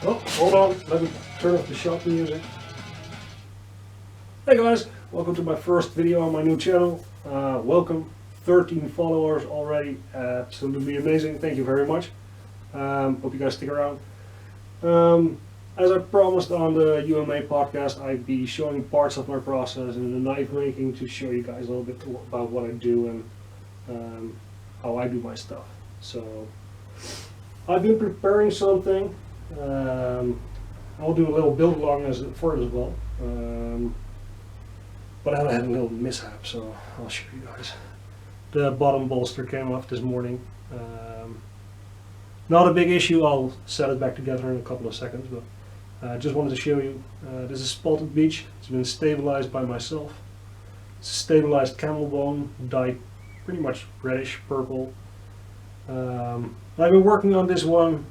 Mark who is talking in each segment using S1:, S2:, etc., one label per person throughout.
S1: Oh, hold on, let me turn off the shop music. Hey guys, welcome to my first video on my new channel. Welcome, 13 followers already, absolutely amazing, thank you very much. Hope you guys stick around. As I promised on the UMA podcast, I'd be showing parts of my process in the knife making to show you guys a little bit about what I do and how I do my stuff. So, I've been preparing something. I'll do a little build along for it as well. But I had a little mishap, so I'll show you guys. The bottom bolster came off this morning. Not a big issue, I'll set it back together in a couple of seconds, but I just wanted to show you. This is spalted beech. It's been stabilized by myself. It's stabilized camel bone, dyed pretty much reddish purple. I've been working on this one.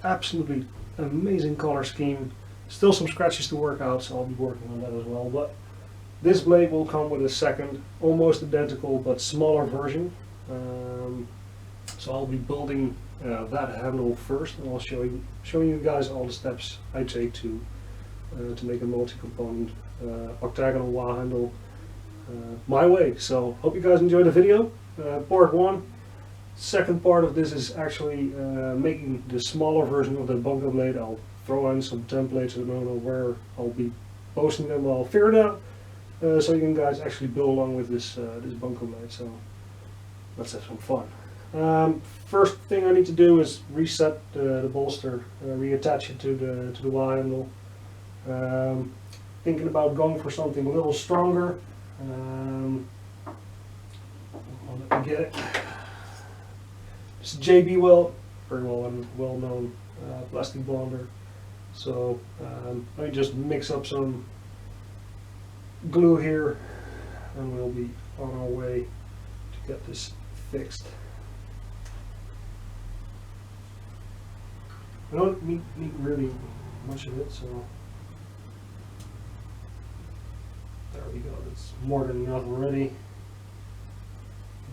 S1: Absolutely amazing color scheme. Still some scratches to work out, so I'll be working on that as well. But this blade will come with a second, almost identical but smaller version. So I'll be building that handle first, and I'll showing you guys all the steps I take to make a multi-component octagonal wah handle my way. So hope you guys enjoy the video. Part 1. Second part of this is actually making the smaller version of the Bunka blade. I'll throw in some templates. I don't know where I'll be posting them. I'll figure it out so you can guys actually build along with this Bunka blade. So let's have some fun. First thing I need to do is reset the bolster, reattach it to the Y handle. Thinking about going for something a little stronger. Let me get it. It's JB Weld, very well known plastic bonder. So let me just mix up some glue here, and we'll be on our way to get this fixed. I don't need really much of it, so there we go. That's more than enough already.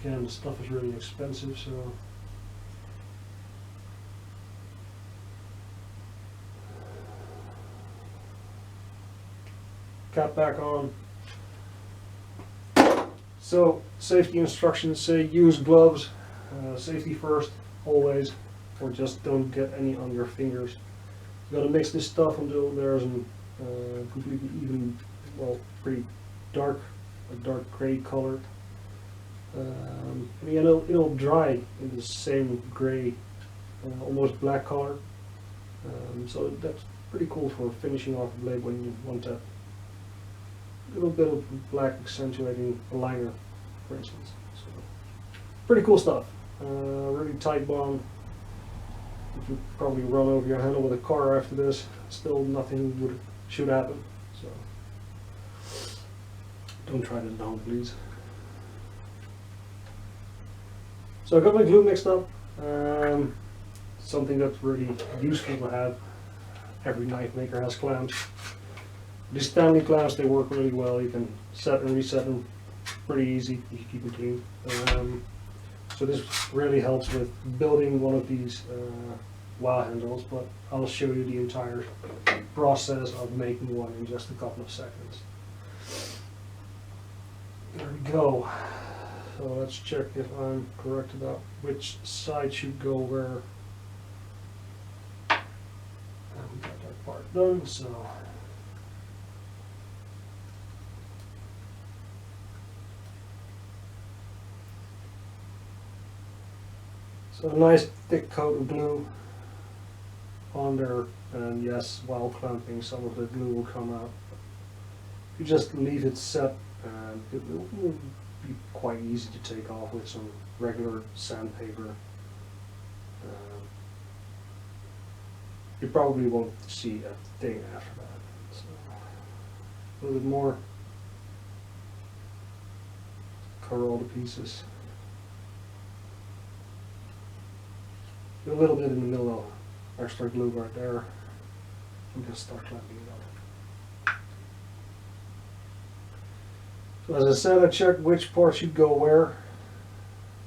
S1: Again, the stuff is really expensive, so. Cap back on. So safety instructions say use gloves, safety first, always, or just don't get any on your fingers. You gotta mix this stuff until there's a completely even, well, pretty dark, a dark gray color. And again, it'll dry in the same gray, almost black color. So that's pretty cool for finishing off the blade when you want that little bit of black accentuating a liner, for instance. So, pretty cool stuff. Really tight bond. You could probably run over your handle with a car after this. Still nothing should happen. So don't try that at home, please. So I got my glue mixed up. Something that's really useful to have. Every knife maker has clamps. These Stanley clamps, they work really well. You can set and reset them pretty easy if you keep them clean. So this really helps with building one of these wah handles, but I'll show you the entire process of making one in just a couple of seconds. There we go. So let's check if I'm correct about which side should go where. And we got that part done, so. So a nice thick coat of glue on there, and yes, while clamping some of the glue will come out. If you just leave it set, it will be quite easy to take off with some regular sandpaper. You probably won't see a thing after that. So, a little bit more, cover all the pieces. A little bit in the middle of extra glue right there. I'm just start clamping it up. So as I said, I checked which part should go where.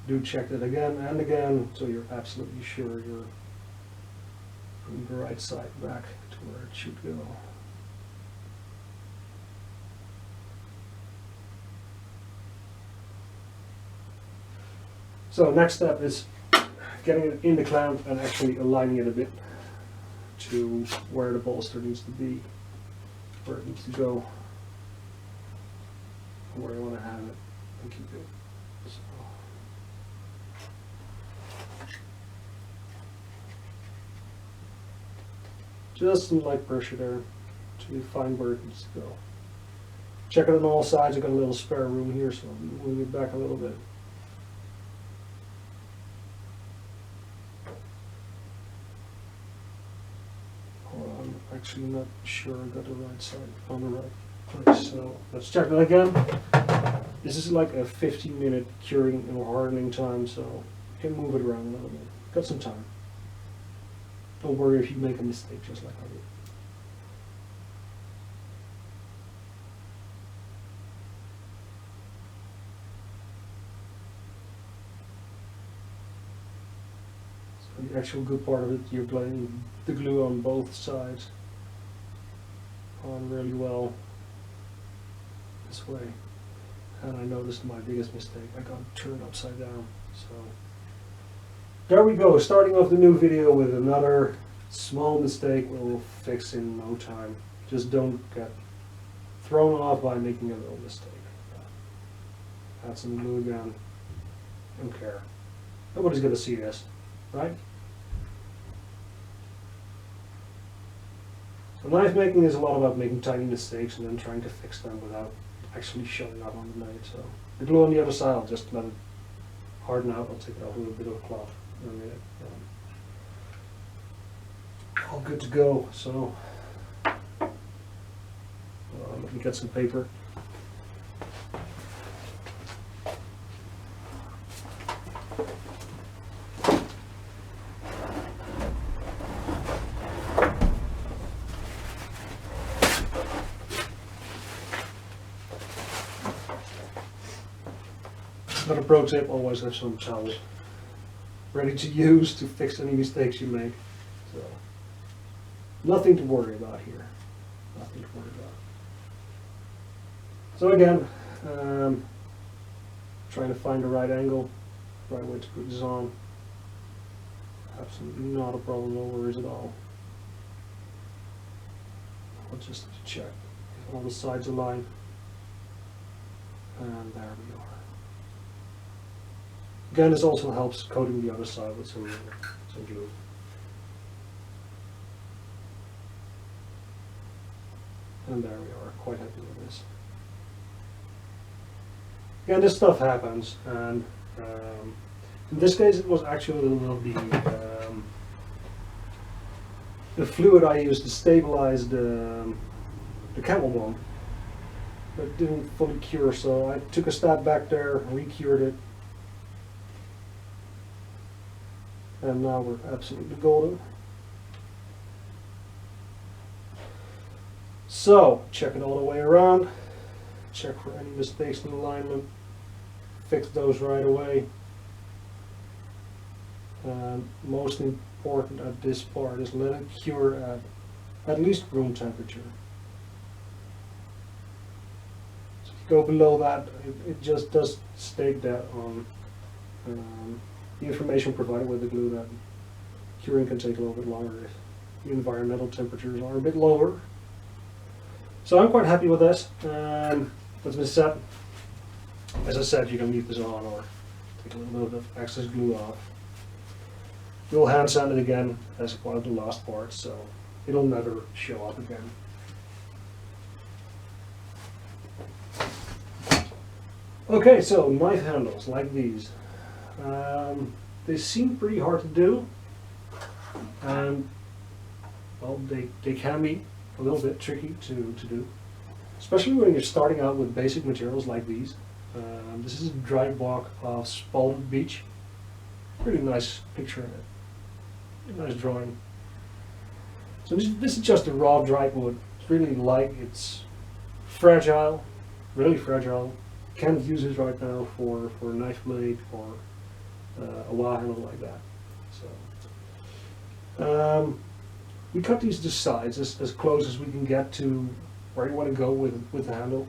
S1: Do check it again and again so you're absolutely sure you're Bring the right side back to where it should go. So next step is getting it in the clamp and actually aligning it a bit to where the bolster needs to be, where it needs to go, where you want to have it and keep it. So. Just some light pressure there to find where it needs to go. Check it on all sides. I've got a little spare room here, so I'll move it back a little bit. I'm actually not sure I got the right side on the right place, so let's check that again. This is like a 15-minute curing and hardening time, so you can move it around a little bit. Got some time. Don't worry if you make a mistake, just like I did. So the actual good part of it, you're playing the glue on both sides on really well this way. And I noticed my biggest mistake, I got it turned upside down. So there we go, starting off the new video with another small mistake we'll fix in no time. Just don't get thrown off by making a little mistake. Add some glue again. Don't care. Nobody's gonna see this, right? So knife making is a lot about making tiny mistakes and then trying to fix them without actually showing up on the blade. So the glue on the other side, I'll just let it harden out. I'll take it off with a bit of a cloth in a minute. All good to go. So let me get some paper. Another pro tip, always have some towels ready to use to fix any mistakes you make. So, nothing to worry about here. Nothing to worry about. So again, trying to find the right angle, right way to put this on. Absolutely not a problem, no worries at all. I'll just check if all the sides align. And there we are. Again, this also helps coating the other side with some glue. And there we are, quite happy with this. Again, this stuff happens, and in this case it was actually the fluid I used to stabilize the camel bone. But it didn't fully cure, so I took a step back there, re-cured it. And now we're absolutely golden. So, check it all the way around. Check for any mistakes in alignment. Fix those right away. And most important at this part is let it cure at least room temperature. So if you go below that, it just does state that on the information provided with the glue that curing can take a little bit longer if the environmental temperatures are a bit lower. So I'm quite happy with this. That's been set. As I said, you can leave this on or take a little bit of excess glue off. We'll hand sand it again as one of the last parts, so it'll never show up again. Okay, so knife handles like these. They seem pretty hard to do, and well, they can be a little bit tricky to do, especially when you're starting out with basic materials like these. This is a dry block of spalted beech. Really nice picture in it. Nice drawing. So this is just a raw dried wood. It's really light. It's fragile, really fragile. Can't use it right now for a knife blade or a wah handle like that. So We cut these to size as close as we can get to where you want to go with the handle,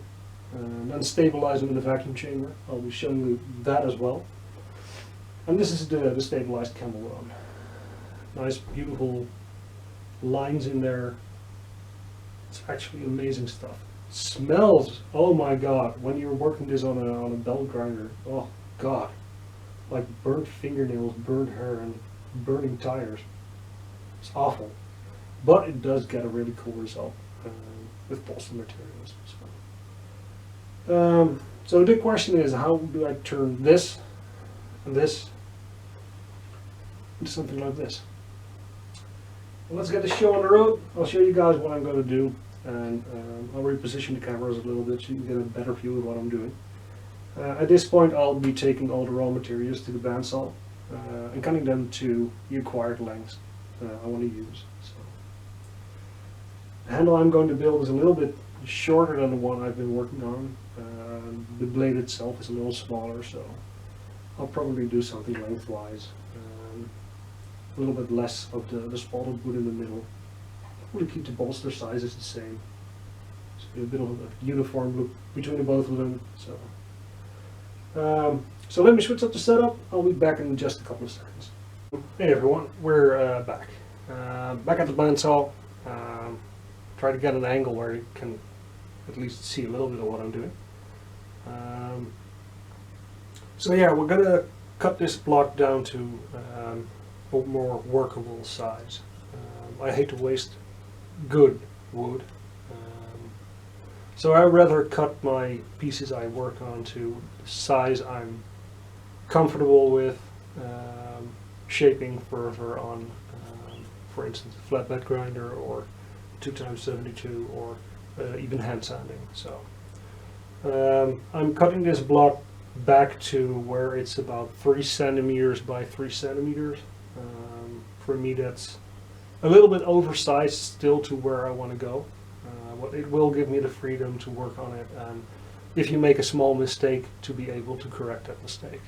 S1: and then stabilize them in the vacuum chamber. I'll be showing you that as well. And this is the stabilized camel bone. Nice, beautiful lines in there. It's actually amazing stuff. It smells, oh my god, when you're working this on a belt grinder, oh god, like burnt fingernails, burnt hair, and burning tires. It's awful, but it does get a really cool result with balsa materials. So the question is, how do I turn this and this into something like this? Well, let's get the show on the road. I'll show you guys what I'm going to do, and I'll reposition the cameras a little bit so you can get a better view of what I'm doing. At this point, I'll be taking all the raw materials to the bandsaw and cutting them to the acquired lengths I want to use. So, the handle I'm going to build is a little bit shorter than the one I've been working on. The blade itself is a little smaller, so I'll probably do something lengthwise. A little bit less of the spalted wood in the middle. Probably keep the bolster sizes the same. So a bit of a uniform look between the both of them. So let me switch up the setup. I'll be back in just a couple of seconds. Hey everyone, we're back. Back at the bandsaw. Try to get an angle where you can at least see a little bit of what I'm doing. So yeah, we're gonna cut this block down to a more workable size. I hate to waste good wood, so I'd rather cut my pieces I work on to the size I'm comfortable with shaping further on, for instance, a flatbed grinder or 2x72 or even hand sanding. So I'm cutting this block back to where it's about 3 centimeters by 3 centimeters. For me, that's a little bit oversized still to where I want to go. But it will give me the freedom to work on it, and if you make a small mistake, to be able to correct that mistake.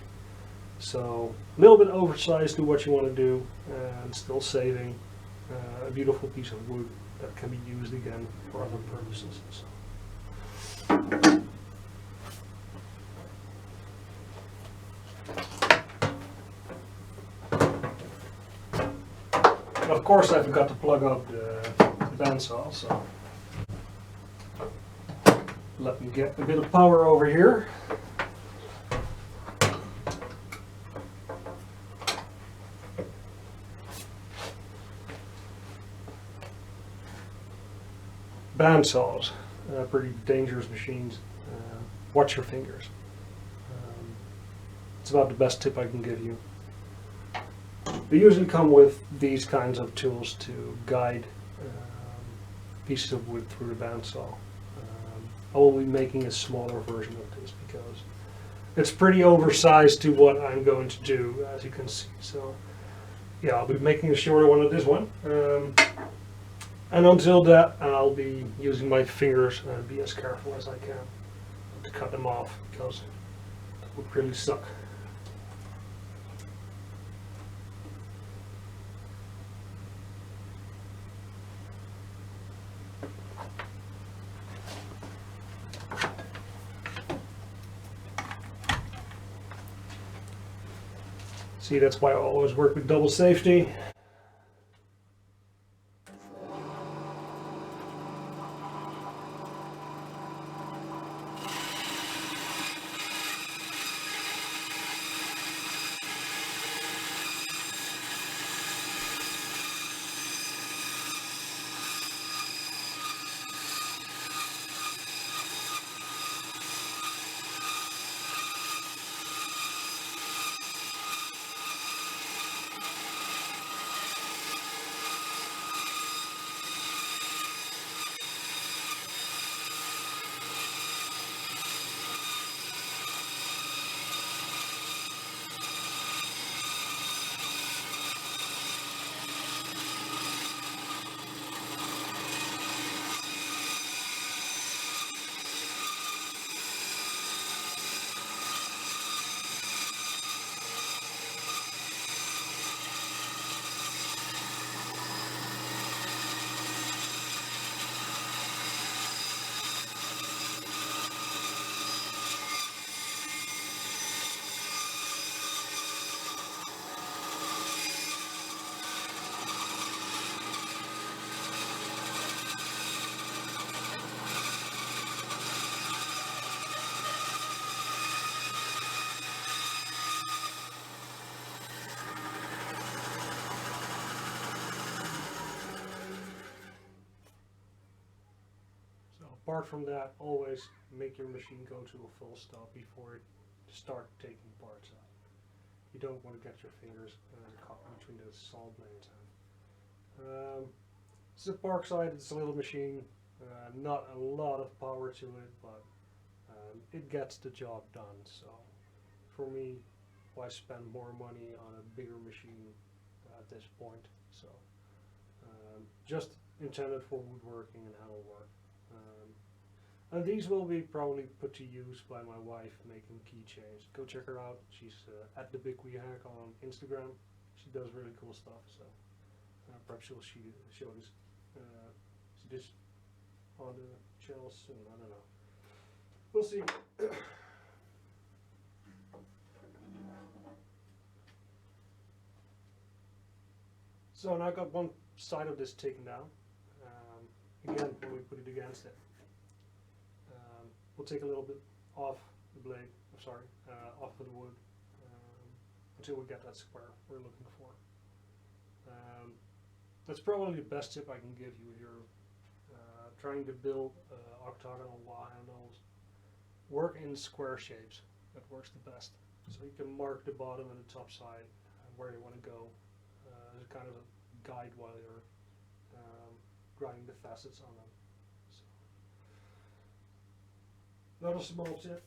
S1: So a little bit oversized to what you want to do, and still saving a beautiful piece of wood that can be used again for other purposes. So. Of course, I forgot to plug up the bandsaw, so let me get a bit of power over here. Bandsaws, pretty dangerous machines. Watch your fingers. It's about the best tip I can give you. They usually come with these kinds of tools to guide pieces of wood through the bandsaw. I will be making a smaller version of this because it's pretty oversized to what I'm going to do, as you can see. So yeah, I'll be making a shorter one of this one. And until that, I'll be using my fingers and be as careful as I can to cut them off, because that would really suck. See, that's why I always work with double safety. apart from that, always make your machine go to a full stop before it start taking parts out. You don't want to get your fingers caught between the saw blades. It's a Parkside, it's a little machine, not a lot of power to it, but it gets the job done. So for me, why spend more money on a bigger machine at this point? So just intended for woodworking and handle work. And these will be probably put to use by my wife making keychains. Go check her out. She's at the Big Wee Hack on Instagram. She does really cool stuff. So perhaps she'll show this on the channel soon. I don't know. We'll see. So now I got one side of this taken down. Again, when we put it against it, we'll take a little bit off the blade, off of the wood, until we get that square we're looking for. That's probably the best tip I can give you if you're trying to build octagonal wall handles. Work in square shapes. That works the best. So you can mark the bottom and the top side where you want to go as a kind of a guide while you're grinding the facets on them. So, another small tip.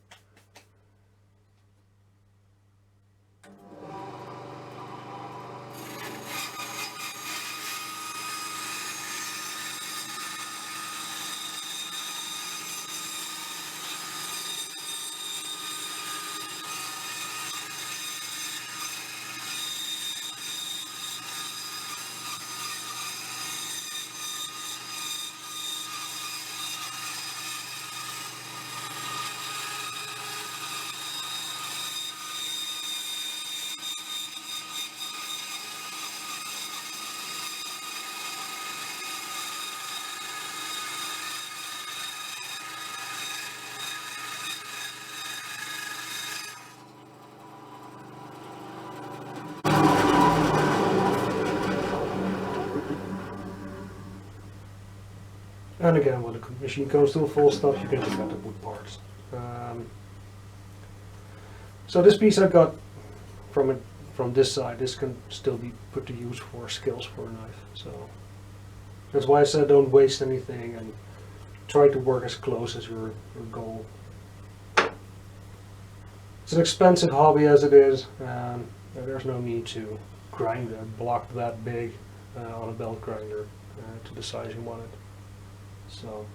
S1: And again, when the machine comes to a full stop, you can take out the wood parts. So this piece I got from this side. This can still be put to use for skills for a knife. So that's why I said don't waste anything and try to work as close as your goal. It's an expensive hobby as it is, and there's no need to grind a block that big on a belt grinder to the size you want it. So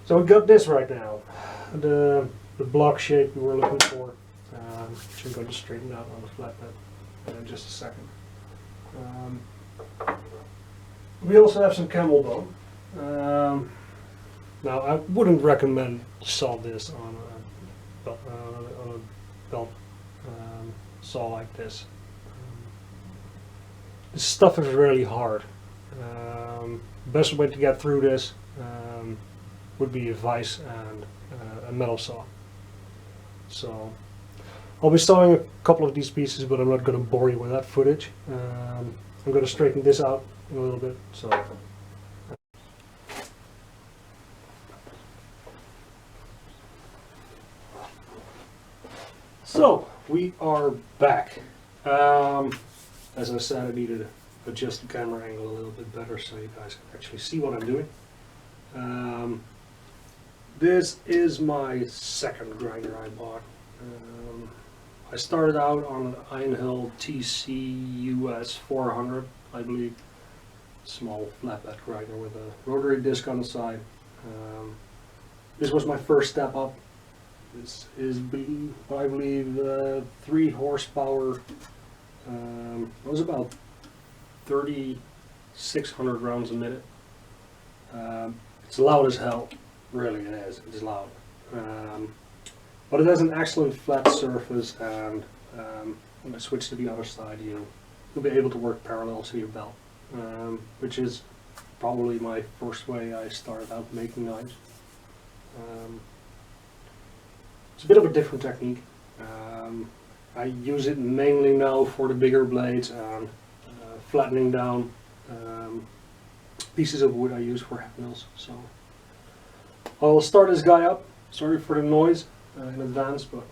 S1: we got this right now, the block shape we were looking for, which I'm going to straighten out on the flatbed in just a second. We also have some camel bone. Now I wouldn't recommend saw this on a belt saw like this. This stuff is really hard. Best way to get through this would be a vise and a metal saw. So I'll be sawing a couple of these pieces, but I'm not going to bore you with that footage. I'm going to straighten this out a little bit. So we are back. As I said, I needed to adjust the camera angle a little bit better so you guys can actually see what I'm doing. This is my second grinder I bought. I started out on an Einhill TC US 400, I believe. Small flatbed grinder with a rotary disc on the side. This was my first step up. This is, I believe, 3 horsepower. It was about 3,600 rounds a minute. It's loud as hell. Really, it is. It's loud. But it has an excellent flat surface, and when I switch to the other side, you'll be able to work parallel to your belt, which is probably my first way I started out making knives. It's a bit of a different technique. I use it mainly now for the bigger blades and flattening down pieces of wood I use for head mills. So I'll start this guy up. Sorry for the noise in advance, but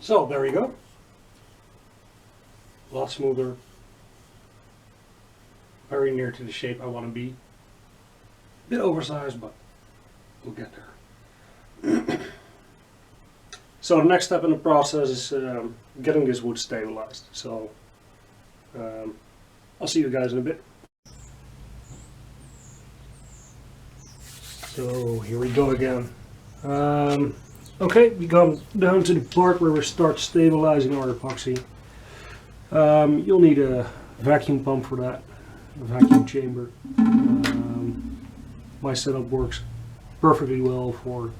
S1: so there you go. A lot smoother. Very near to the shape I want to be. A bit oversized, but we'll get there. So the next step in the process is getting this wood stabilized. So I'll see you guys in a bit. So here we go again. Okay, we come down to the part where we start stabilizing our epoxy. You'll need a vacuum pump for that, a vacuum chamber. My setup works perfectly well for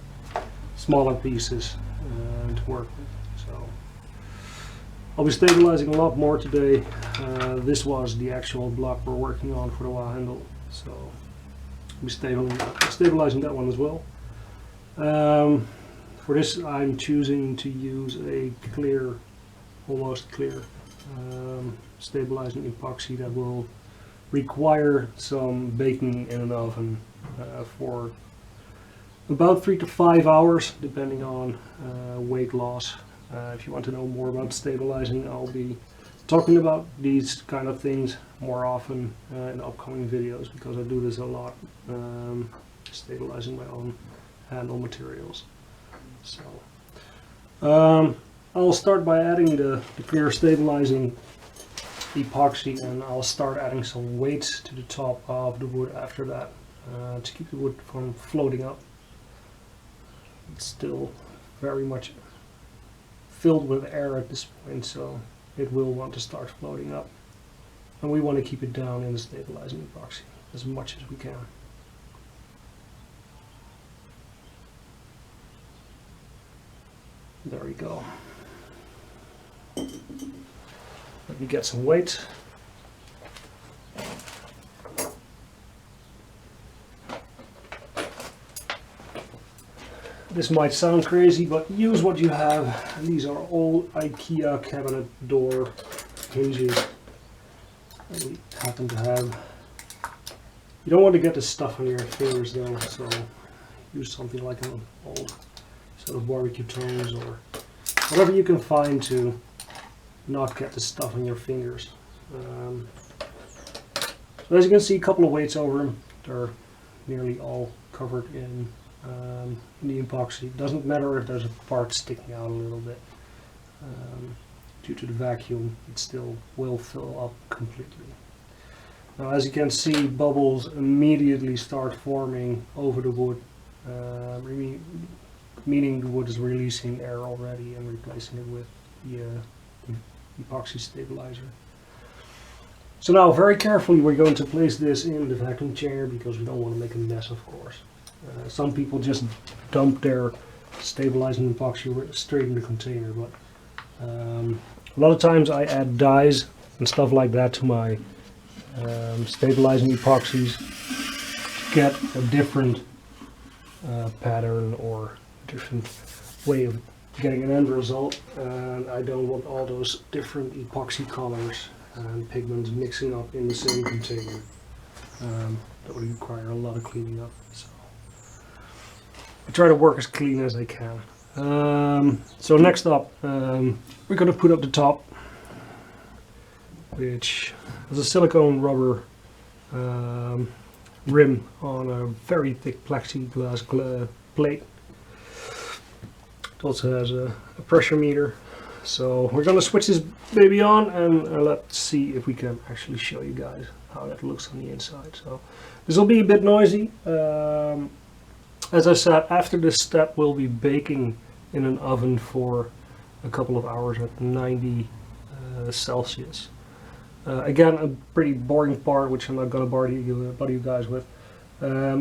S1: smaller pieces to work with. So I'll be stabilizing a lot more today. This was the actual block we're working on for the wah handle, so I'll be stabilizing that one as well. For this I'm choosing to use a clear, almost clear, stabilizing epoxy that will require some baking in an oven for about 3 to 5 hours, depending on weight loss. If you want to know more about stabilizing, I'll be talking about these kind of things more often in upcoming videos, because I do this a lot, stabilizing my own handle materials. So I'll start by adding the clear stabilizing epoxy, and I'll start adding some weights to the top of the wood after that to keep the wood from floating up. It's still very much filled with air at this point, so it will want to start floating up, and we want to keep it down in the stabilizing epoxy as much as we can. There we go. Let me get some weight. This might sound crazy, but use what you have. These are all IKEA cabinet door hinges that we happen to have. You don't want to get this stuff on your fingers though, so use something like an old sort of barbecue tongs or whatever you can find to not get the stuff on your fingers. So as you can see, a couple of weights over them. They're nearly all covered in the epoxy. It doesn't matter if there's a part sticking out a little bit. Due to the vacuum, it still will fill up completely. Now as you can see, bubbles immediately start forming over the wood, meaning the wood is releasing air already and replacing it with the epoxy stabilizer. So now very carefully we're going to place this in the vacuum chamber, because we don't want to make a mess, of course. Some people just dump their stabilizing epoxy straight in the container, but a lot of times I add dyes and stuff like that to my stabilizing epoxies to get a different pattern or different way of getting an end result, and I don't want all those different epoxy colors and pigments mixing up in the same container. That would require a lot of cleaning up, so I try to work as clean as I can. So next up, we're going to put up the top, which is a silicone rubber rim on a very thick plexiglass plate. It also has a pressure meter, So we're gonna switch this baby on and let's see if we can actually show you guys how that looks on the inside. So this will be a bit noisy. As I said, after this step we'll be baking in an oven for a couple of hours at 90 Celsius. Again, a pretty boring part which I'm not gonna bother you guys with.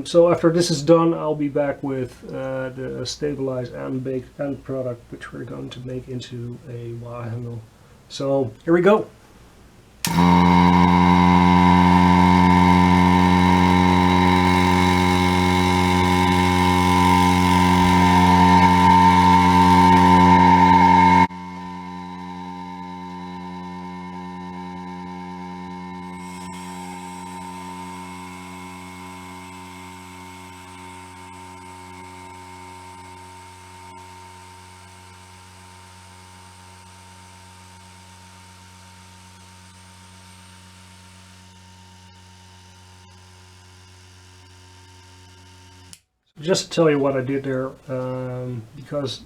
S1: So after this is done, I'll be back with the stabilized and baked end product, which we're going to make into a wah handle. So here we go. Just to tell you what I did there, because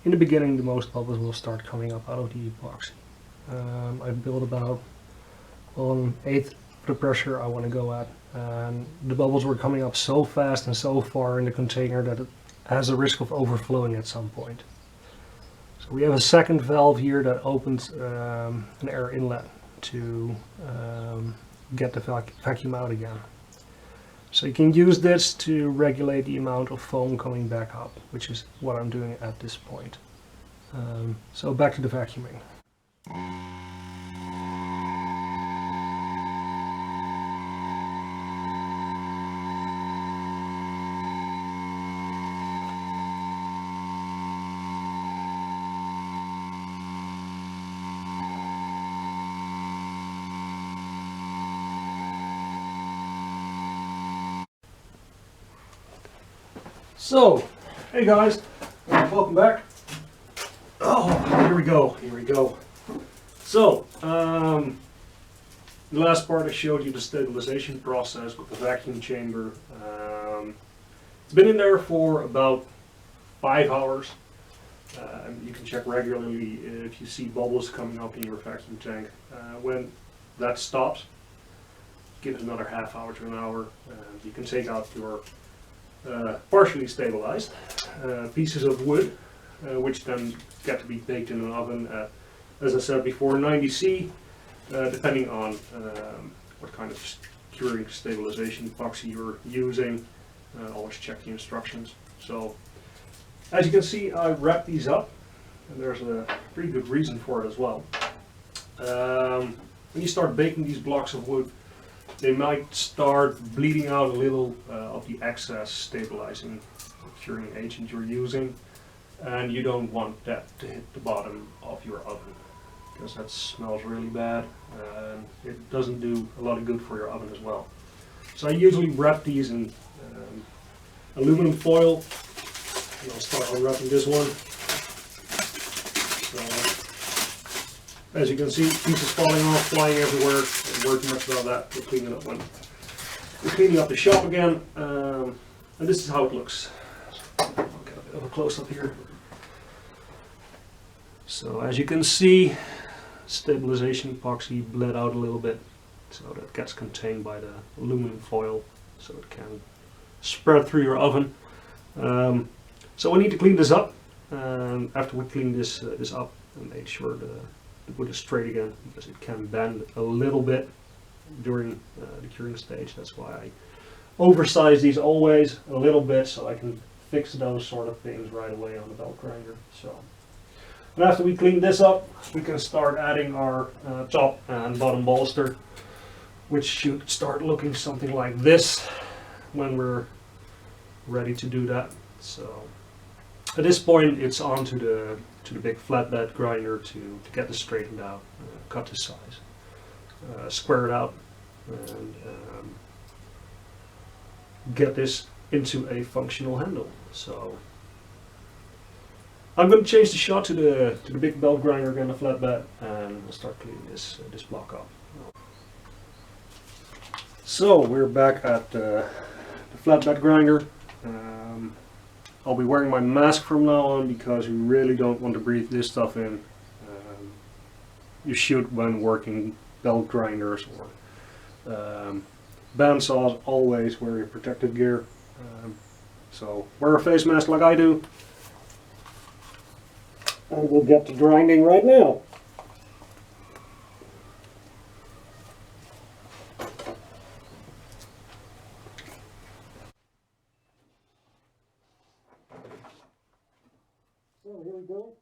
S1: in the beginning the most bubbles will start coming up out of the epoxy. I built about 1/8 the pressure I want to go at, and the bubbles were coming up so fast and so far in the container that it has a risk of overflowing at some point. So we have a second valve here that opens an air inlet to get the vacuum out again. So you can use this to regulate the amount of foam coming back up, which is what I'm doing at this point. So back to the vacuuming. So, hey guys, welcome back. Oh, here we go. So, the last part I showed you the stabilization process with the vacuum chamber. It's been in there for about 5 hours. You can check regularly if you see bubbles coming up in your vacuum tank. When that stops, give it another half hour to an hour. You can take out your partially stabilized pieces of wood, which then get to be baked in an oven at, as I said before, 90°C, depending on what kind of curing stabilization epoxy you're using. Always check the instructions. So, as you can see, I wrap these up, and there's a pretty good reason for it as well. When you start baking these blocks of wood, they might start bleeding out a little of the excess stabilizing or curing agent you're using, and you don't want that to hit the bottom of your oven, because that smells really bad and it doesn't do a lot of good for your oven as well. So I usually wrap these in aluminum foil, and I'll start unwrapping this one. So, as you can see, pieces falling off, flying everywhere. Don't worry too much about that. We're cleaning up when we're cleaning up the shop again, and this is how it looks. I'll get a bit of a close up here. So as you can see, stabilization epoxy bled out a little bit, so that gets contained by the aluminum foil, so it can spread through your oven. So we need to clean this up. After we clean this up and make sure the wood is straight again, because it can bend a little bit during the curing stage. That's why I oversize these always a little bit, so I can fix those sort of things right away on the belt grinder. So, and after we clean this up, we can start adding our top and bottom bolster, which should start looking something like this when we're ready to do that. So at this point, it's on to the big flatbed grinder to get this straightened out, cut to size, square it out, and get this into a functional handle. So I'm going to change the shot to the big belt grinder again, the flatbed, and we'll start cleaning this block up. So we're back at the flatbed grinder. I'll be wearing my mask from now on, because you really don't want to breathe this stuff in. you should when working belt grinders or bandsaws. Always wear your protective gear. So wear a face mask like I do, and we'll get to grinding right now. So here we go.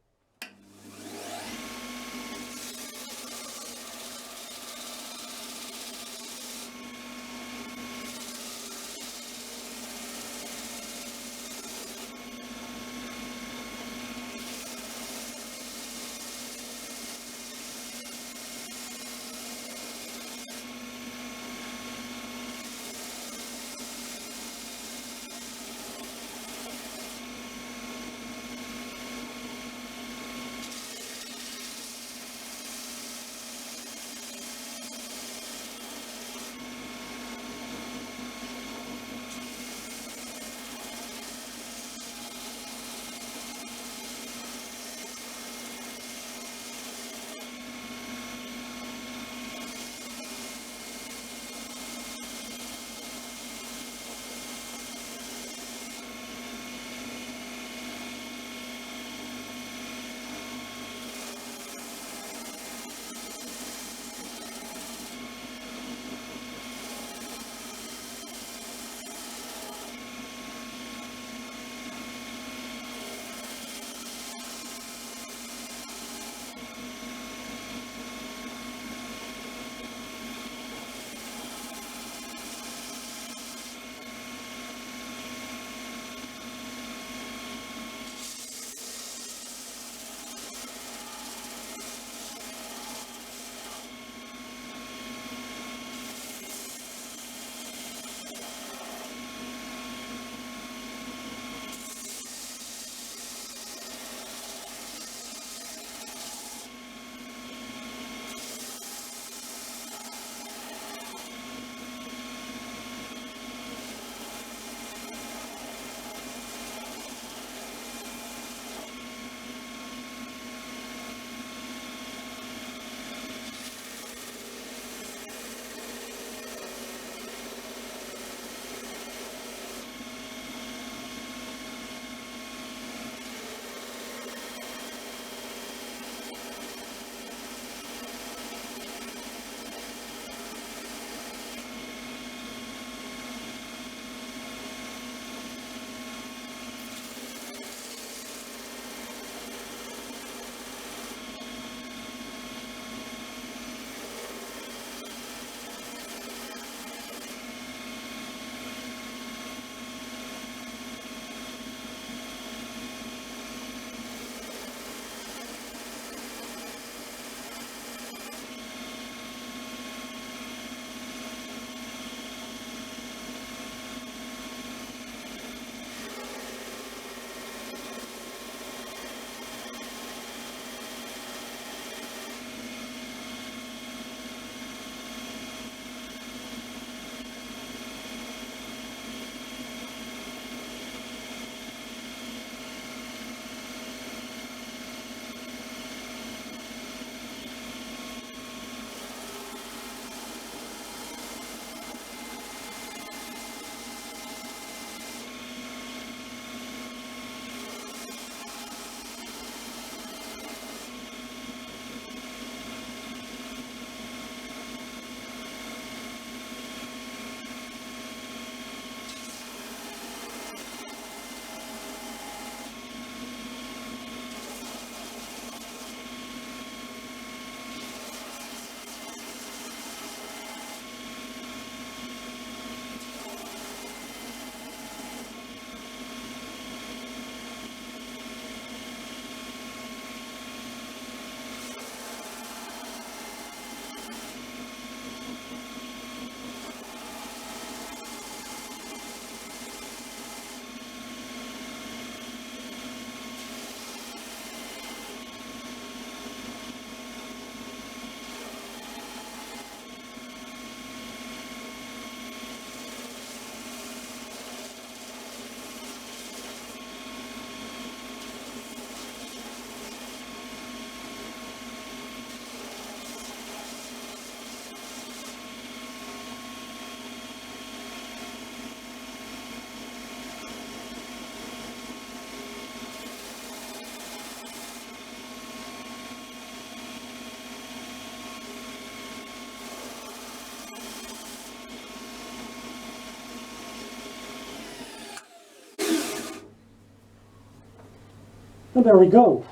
S2: And there we go.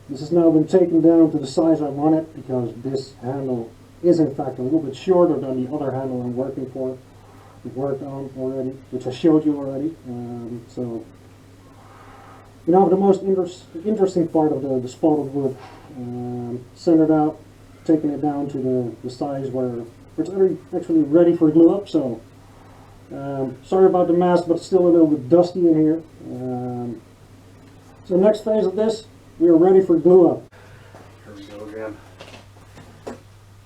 S2: This has now been taken down to the size I want it, because this handle is in fact a little bit shorter than the other handle I'm working for. We've worked on already, which I showed you already. So you now have the most interesting part of the spotted wood centered out, taking it down to the size where it's actually ready for glue up. So sorry about the mess, but it's still a little bit dusty in here. So next phase of this, we are ready for glue up.
S1: Here we go again.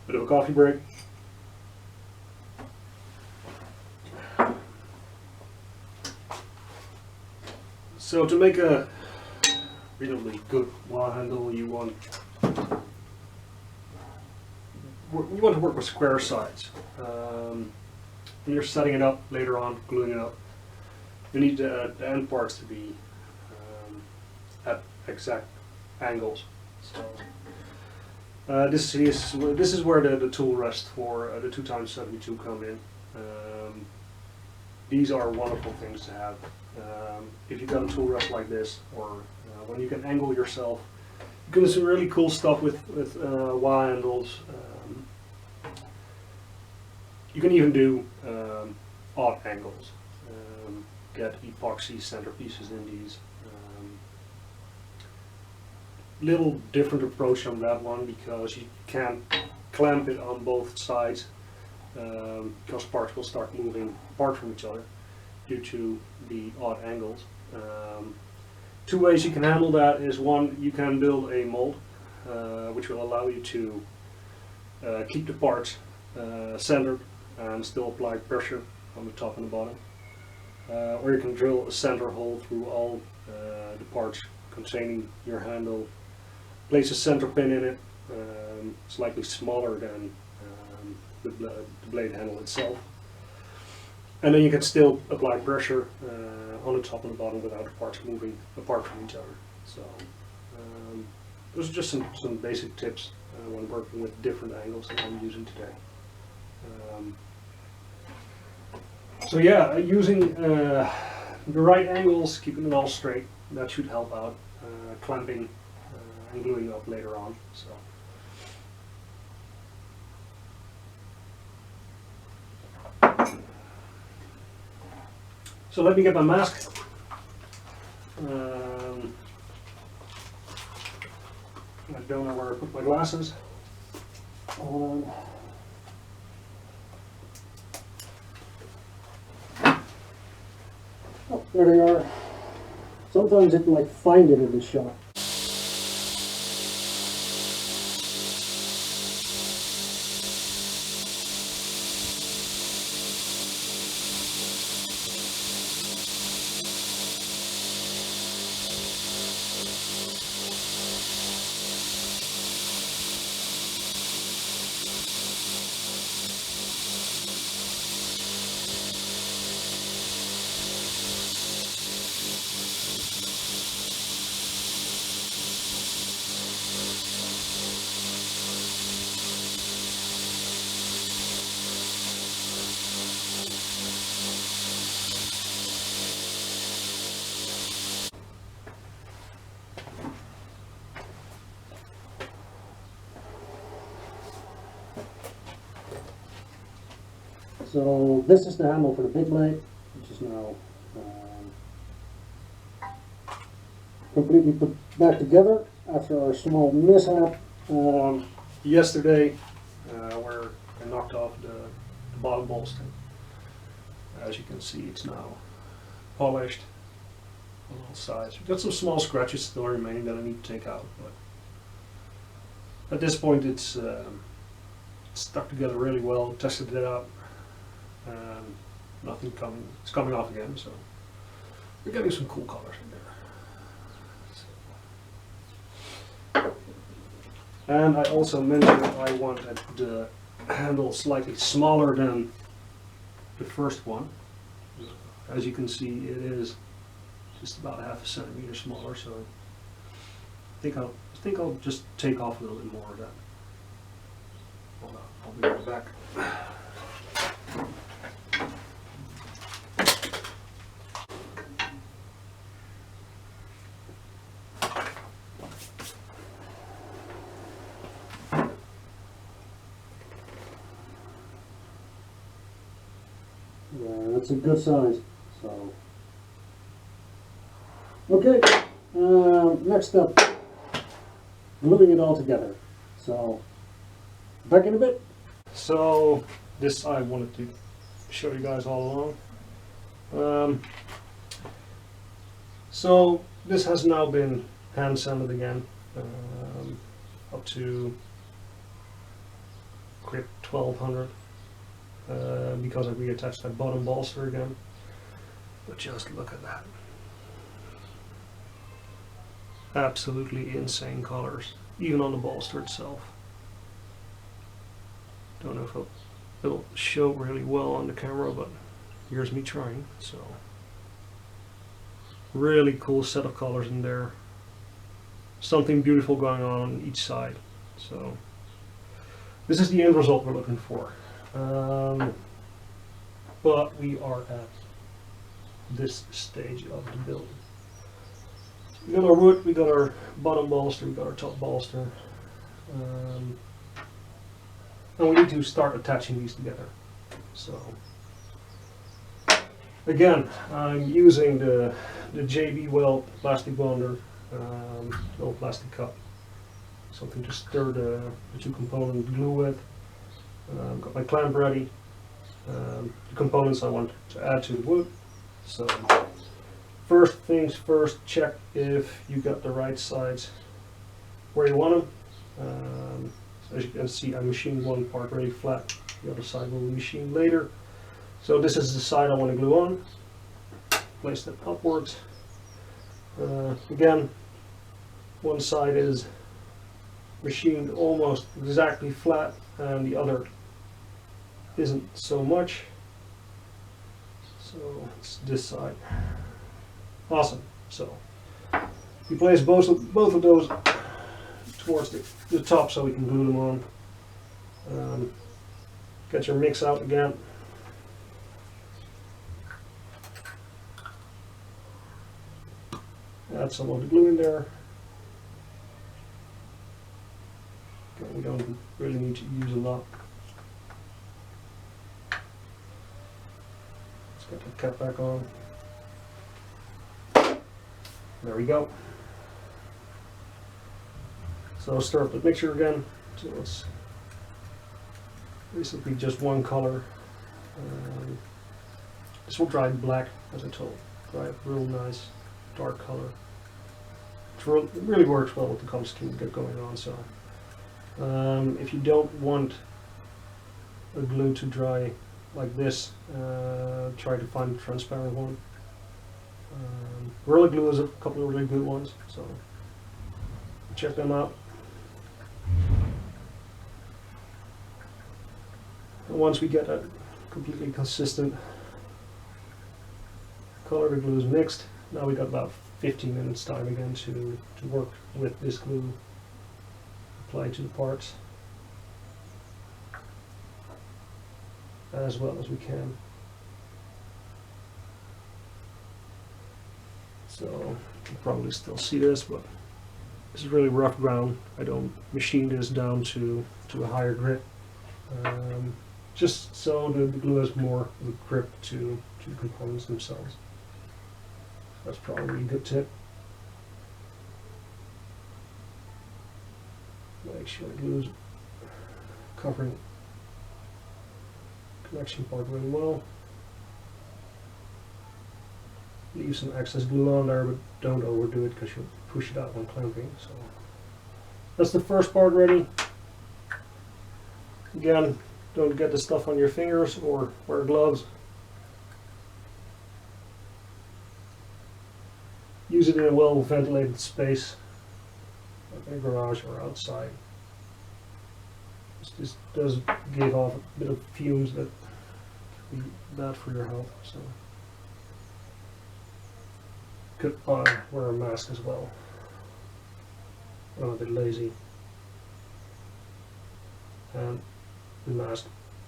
S1: Bit of a coffee break. So to make a reasonably good wall handle, you want to work with square sides. When you're setting it up later on, gluing it up, you need the end parts to be at exact angles. So this is where the tool rest for the 2x72 come in. These are wonderful things to have. If you've got a tool rest like this, or when you can angle yourself, you can do some really cool stuff with wire handles. You can even do odd angles. Get epoxy centerpieces in these. Little different approach on that one, because you can't clamp it on both sides, because parts will start moving apart from each other due to the odd angles. Two ways you can handle that is, one, you can build a mold which will allow you to keep the parts centered and still apply pressure on the top and the bottom, or you can drill a center hole through all the parts containing your handle, place a center pin in it, slightly smaller than the blade handle itself, and then you can still apply pressure on the top and the bottom without the parts moving apart from each other. So those are just some basic tips when working with different angles that I'm using today. So yeah, using the right angles, keeping it all straight, that should help out clamping and gluing up later on. So let me get my mask. I don't know where I put my glasses.
S2: Oh, there they are. Sometimes it like find it in the shot. So this is the handle for the big blade, which is now completely put back together after our small mishap
S1: Yesterday, where I knocked off the bottom bolster. As you can see, it's now polished on all sides. We've got some small scratches still remaining that I need to take out, but at this point it's stuck together really well. Tested it out. Nothing coming. It's coming off again, so we're getting some cool colors in there. And I also mentioned that I wanted the handle slightly smaller than the first one. As you can see, it is just about half a centimeter smaller. So I think I'll just take off a little bit more of that. Hold on, I'll be right back.
S2: that's a good size. So, okay, next step, gluing it all together. So, back in a bit.
S1: So this I wanted to show you guys all along. So this has now been hand sanded again, up to grip 1200, because I reattached that bottom bolster again. But just look at that. Absolutely insane colors, even on the bolster itself. Don't know if it'll show really well on the camera, but here's me trying. So really cool set of colors in there. Something beautiful going on each side. So this is the end result we're looking for. But we are at this stage of the build. We got our wood, we got our bottom bolster, we got our top bolster. And we need to start attaching these together. So again, I'm using the JB Weld plastic bonder, little plastic cup, something to stir the two component glue with. Got my clamp ready, the components I want to add to the wood. So first things first, check if you got the right sides where you want them. As you can see, I machined one part really flat, the other side will be machined later. So this is the side I want to glue on. Place that upwards. Again, one side is machined almost exactly flat and the other isn't so much. So it's this side. Awesome. So you place both of those towards the top so we can glue them on. Get your mix out again. Add some of the glue in there. Okay, we don't really need to use a lot. Let's get the cap back on. There we go. So stir up the mixture again. So it's basically just one color. This will dry black, as I told. Dry it real nice, dark color. It really works well with the color scheme we get going on. So if you don't want a glue to dry like this, try to find a transparent one. Gorilla Glue is a couple of really good ones, so check them out. And once we get a completely consistent color, the glue is mixed. Now we got about 15 minutes time again to work with this glue applied to the parts as well as we can. So you can probably still see this, but this is really rough ground. I don't machine this down to a higher grit, just so the glue has more of a grip to the components themselves. That's probably a good tip. Make sure the glue is covering the connection part really well. Leave some excess glue on there, but don't overdo it because you'll push it out when clamping. So that's the first part ready. Again, don't get the stuff on your fingers or wear gloves. Use it in a well ventilated space, like in a garage or outside. This does give off a bit of fumes that can be bad for your health. So could wear a mask as well. I'm a bit lazy, and the mask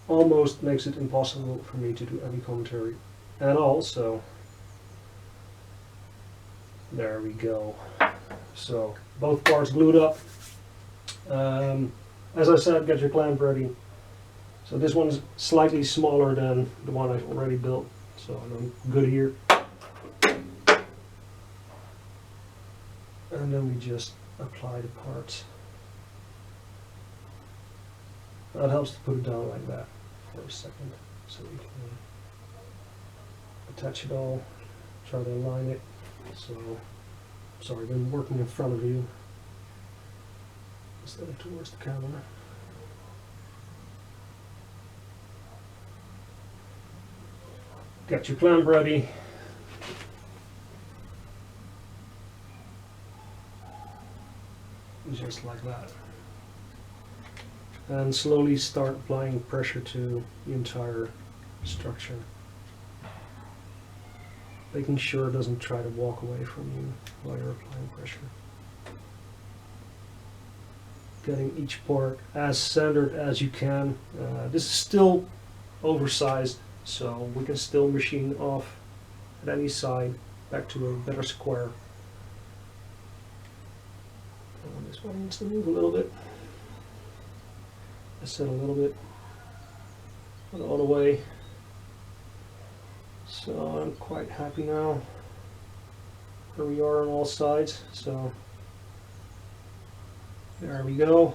S1: almost makes it impossible for me to do any commentary at all. So there we go. So both parts glued up. As I said, get your clamp ready. So this one's slightly smaller than the one I've already built, so I'm good here. And then we just apply the parts. That helps to put it down like that for a second, so we can attach it all, try to align it. So, sorry, I've been working in front of you instead of towards the camera. Got your clamp ready. Just like that. And slowly start applying pressure to the entire structure. Making sure it doesn't try to walk away from you while you're applying pressure. Getting each part as centered as you can. This is still oversized, so we can still machine off at any side back to a better square. This one needs to move a little bit. I said a little bit, not all the way. So I'm quite happy now where we are on all sides. So there we go.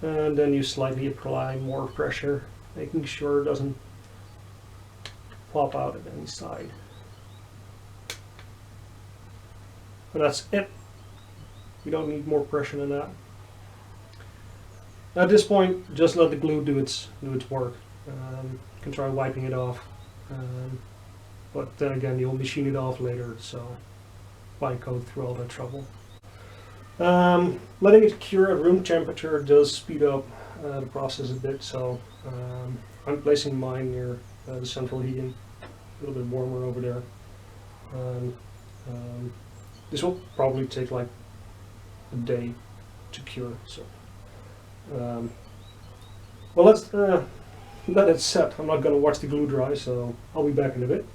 S1: And then you slightly apply more pressure, making sure it doesn't pop out at any side. But that's it. We don't need more pressure than that. At this point, just let the glue do its work. You can try wiping it off, but then again, you'll machine it off later, so why go through all that trouble? Letting it cure at room temperature does speed up the process a bit, so I'm placing mine near the central heating, a little bit warmer over there. This will probably take like a day to cure. So, well, let's let it set. I'm not going to watch the glue dry, so I'll be back in a bit.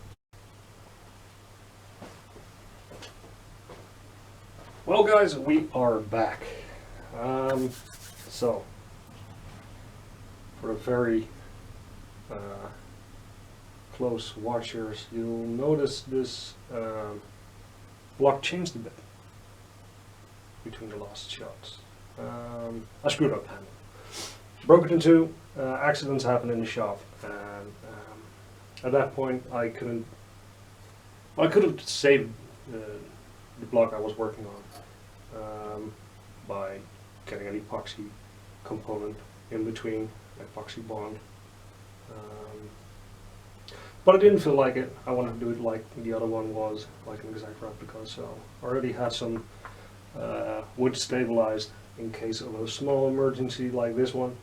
S1: Well, guys, we are back. So, for the very close watchers, you'll notice this block changed a bit between the last shots. I screwed up the handle. Broke it in two, accidents happened in the shop, and at that point I could have saved the block I was working on by getting an epoxy component in between, epoxy bond. But I didn't feel like it. I wanted to do it like the other one was, like an exact replica, so I already had some wood stabilized in case of a small emergency like this one.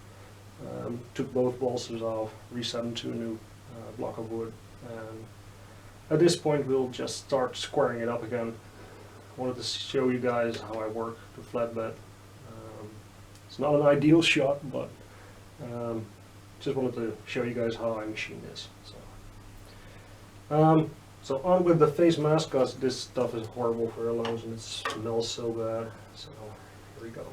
S1: Took both bolsters off, reset them to a new block of wood, and at this point we'll just start squaring it up again. I wanted to show you guys how I work the flatbed. It's not an ideal shot, but just wanted to show you guys how I machine this. So on with the face mask, because this stuff is horrible for your lungs and it smells so bad. So here we go.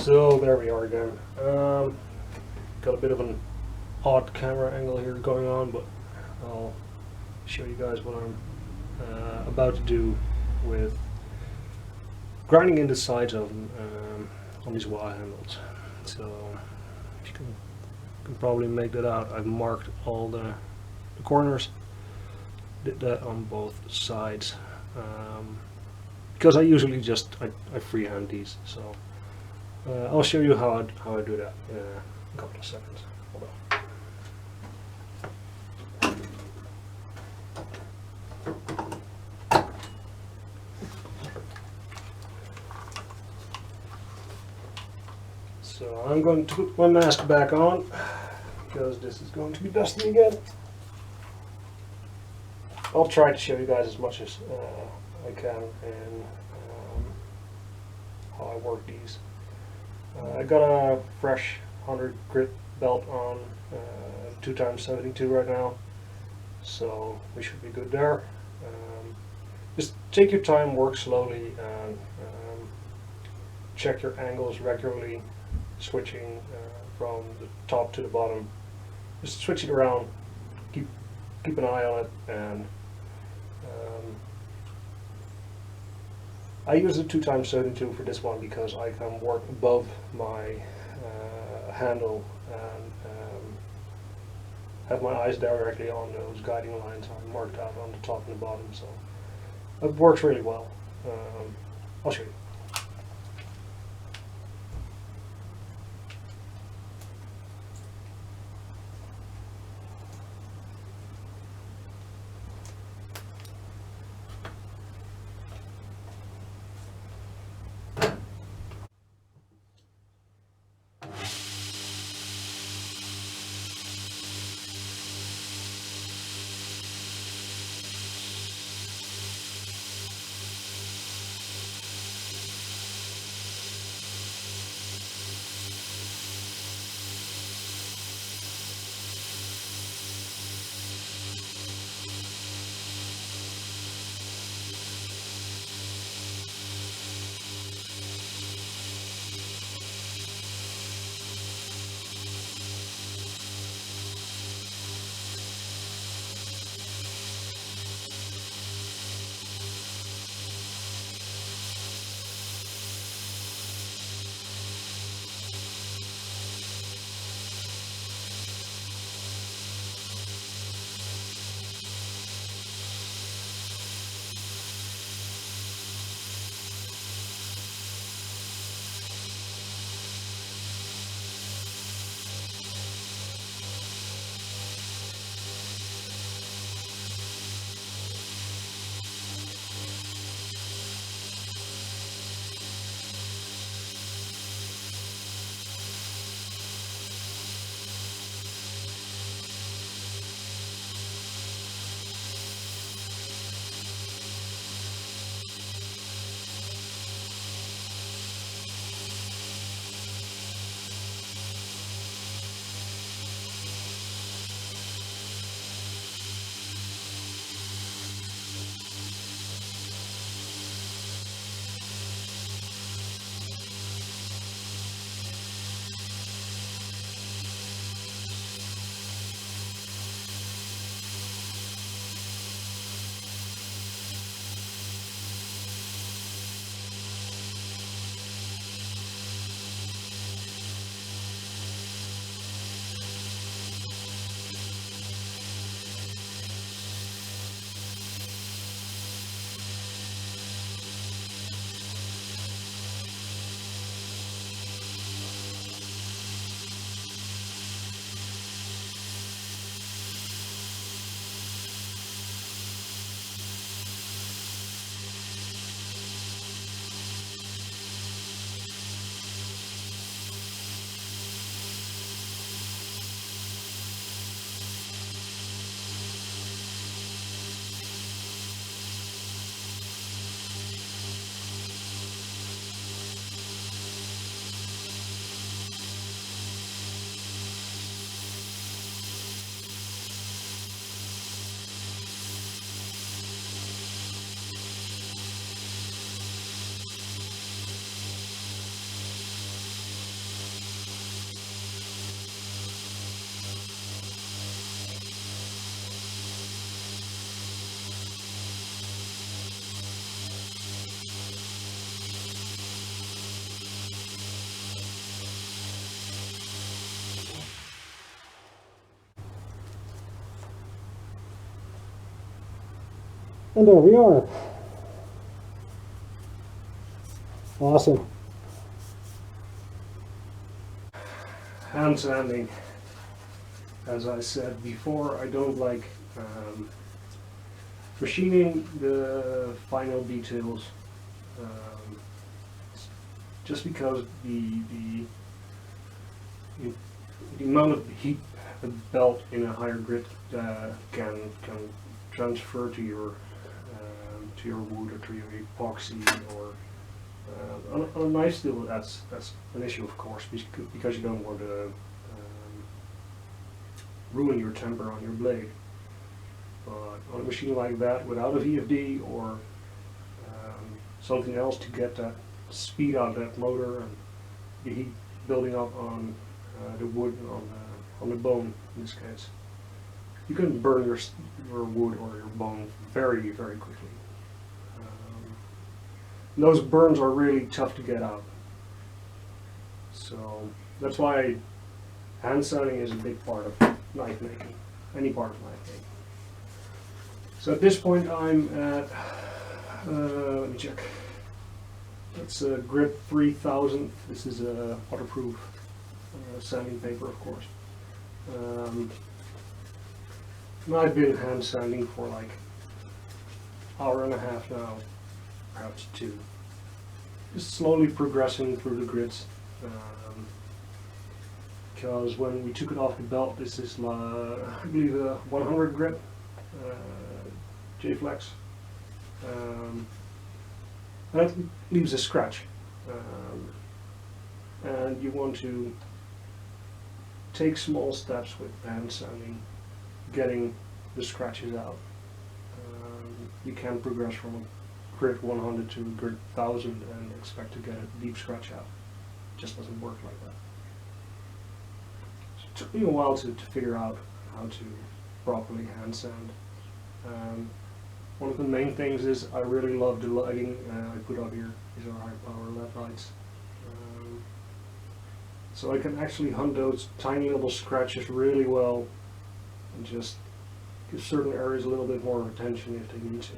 S1: So there we are again. Got a bit of an odd camera angle here going on, but I'll show you guys what I'm about to do with grinding in the sides of them on these wire handles. So if you can probably make that out, I've marked all the corners. Did that on both sides because I usually just I freehand these. So I'll show you how I do that in a couple of seconds. Hold on. So I'm going to put my mask back on because this is going to be dusty again. I'll try to show you guys as much as I can and how I work these. I got a fresh 100 grit belt on 2x72 right now, so we should be good there. Just take your time, work slowly, and check your angles regularly, switching from the top to the bottom. Just switch it around, keep an eye on it, and I use the 2x72 for this one because I can work above my handle and have my eyes directly on those guiding lines I marked out on the top and the bottom, so it works really well. I'll show you.
S2: And there we are. Awesome.
S1: Hand sanding. As I said before, I don't like machining the final details, just because the amount of heat a belt in a higher grit can transfer to your wood or to your epoxy, or on a knife steel. That's an issue, of course, because you don't want to ruin your temper on your blade. But on a machine like that, without a VFD or something else to get that speed out of that motor and the heat building up on the wood, on the bone in this case, you can burn your wood or your bone very, very quickly. Those burns are really tough to get out. So that's why hand sanding is a big part of knife making, any part of knife making. So at this point I'm at, let me check, that's a grit 3000. This is a waterproof sanding paper, of course. And I've been hand sanding for like hour and a half now, perhaps 2. Just slowly progressing through the grits. Because when we took it off the belt, this is I believe a 100 grit J-Flex, and that leaves a scratch, and you want to take small steps with hand sanding, getting the scratches out. You can progress from a grit 100 to a grit 1000 and expect to get a deep scratch out. It just doesn't work like that. So it took me a while to figure out how to properly hand sand. One of the main things is I really love the lighting I put up here. These are high power LED lights. So I can actually hunt those tiny little scratches really well and just give certain areas a little bit more attention if they need to.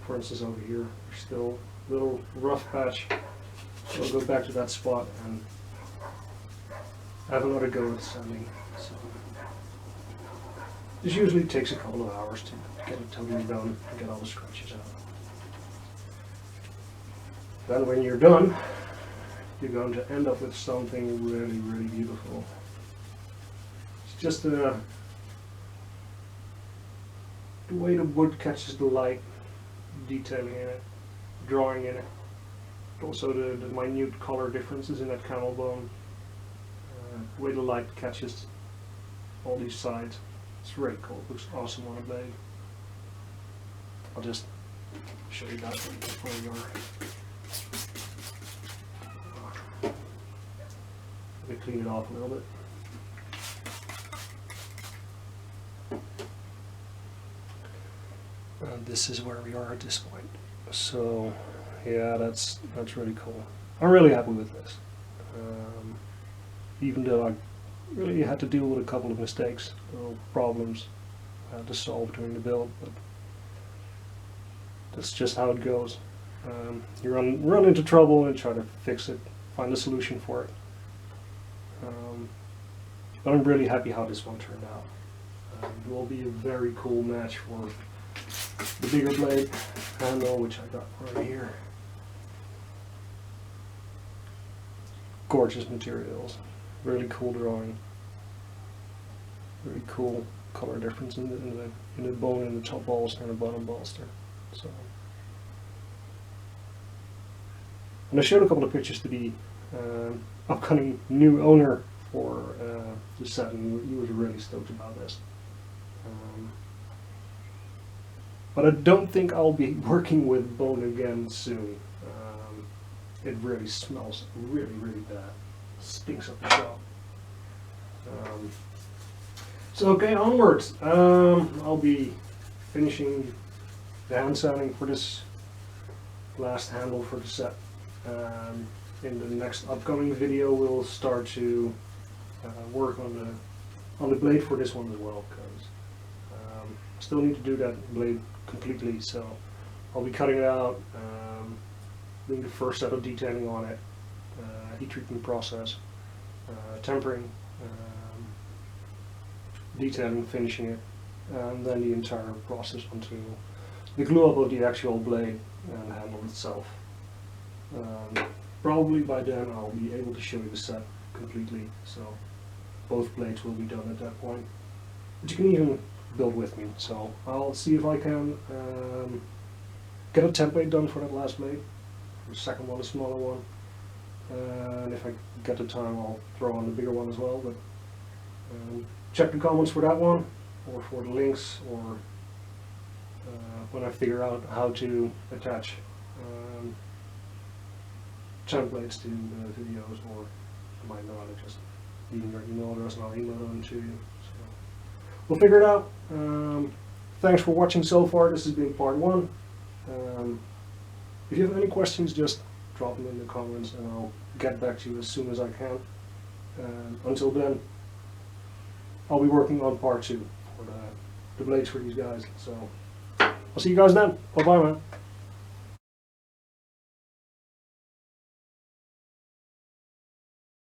S1: For instance, over here, there's still a little rough patch. So I'll go back to that spot and have another go at sanding. So this usually takes a couple of hours to get it totally done and get all the scratches out. Then when you're done, you're going to end up with something really, really beautiful. It's just the way the wood catches the light, detailing in it, drawing in it, also the minute color differences in that camel bone, the way the light catches all these sides. It's really cool. It looks awesome on a blade. I'll just show you that before you are. Let me clean it off a little bit. And this is where we are at this point. So yeah, that's really cool. I'm really happy with this. Even though I really had to deal with a couple of mistakes, little problems I had to solve during the build, but that's just how it goes. You run into trouble and try to fix it, find a solution for it. But I'm really happy how this one turned out. It will be a very cool match for the bigger blade handle, which I got right here. Gorgeous materials, really cool drawing, really cool color difference in the bone in the top bolster and the bottom bolster. So, and I showed a couple of pictures to the upcoming new owner for the set, and he was really stoked about this. But I don't think I'll be working with bone again soon. It really smells really, really bad. Stinks up the shop. So okay, onwards. I'll be finishing the hand sanding for this last handle for the set. In the next upcoming video, we'll start to work on the blade for this one as well, because Still need to do that blade completely, so I'll be cutting it out, doing the first set of detailing on it, heat treatment process, tempering, detailing, finishing it, and then the entire process onto the glue up of the actual blade and handle itself. Probably by then I'll be able to show you the set completely, so both blades will be done at that point. But you can even build with me, so I'll see if I can get a template done for that last blade, the second one, a smaller one, and if I get the time I'll throw on the bigger one as well. But check the comments for that one, or for the links, or when I figure out how to attach templates to the videos, or I might know how to just leave your email address and I'll email them to you. So we'll figure it out. Thanks for watching so far. This has been part 1. If you have any questions, just drop them in the comments and I'll get back to you as soon as I can. Until then, I'll be working on part 2 for the blades for these guys. So I'll see you guys then. Bye bye, man.